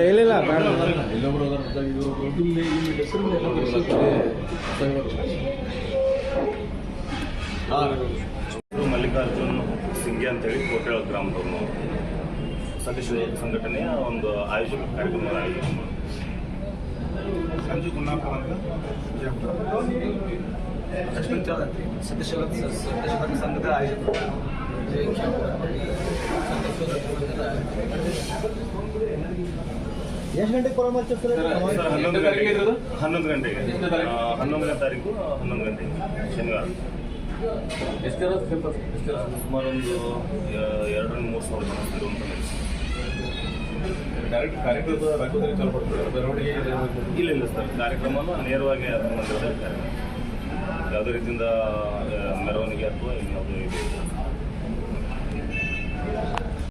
ಹೇಳಿಲ್ಲ ಮಲ್ಲಿಕಾರ್ಜುನ್ ಸಿಂಗೆ ಅಂತೇಳಿ ಕೋಟೆಳ ಗ್ರಾಮದವರು ಸತೀಶ್ ಸಂಘಟನೆಯ ಒಂದು ಆಯೋಜಕ ಕಾರ್ಯಕ್ರಮದ ಆಯೋಜನೆ ಸಂಜು ಕುನ್ನಾಪುರ ಅಂತ ಸತೀಶ್ ಸಂಘದ ಆಯೋಜಕ ಎಷ್ಟು ಗಂಟೆಗೆ ಪ್ರಾರಂಭ ಆಗ್ತದೆ ಸರ್? 11 ಗಂಟೆಗೆ 11ನೇ ತಾರೀಕು 11 ಗಂಟೆಗೆ ಶನಿವಾರ. ಸುಮಾರು ಒಂದು 2-3 ಸಾವಿರ ಜನ ಸೇರುವಂಥ ಡೈರೆಕ್ಟ್ ಕಾರ್ಯಕ್ರಮದ ರಾಜ್ಯದಲ್ಲಿ ಚಾಲು ಮಾಡ್ತಾರೆ. ಇಲ್ಲ ಸರ್, ಕಾರ್ಯಕ್ರಮವನ್ನು ನೇರವಾಗಿ ಮಂದಿರದಲ್ಲಿ ಕಾರ್ಯಕ್ರಮ, ಯಾವುದೇ ರೀತಿಯಿಂದ ಮೆರವಣಿಗೆ ಅಥವಾ ಇನ್ಯಾವುದೋ ಇದೆ.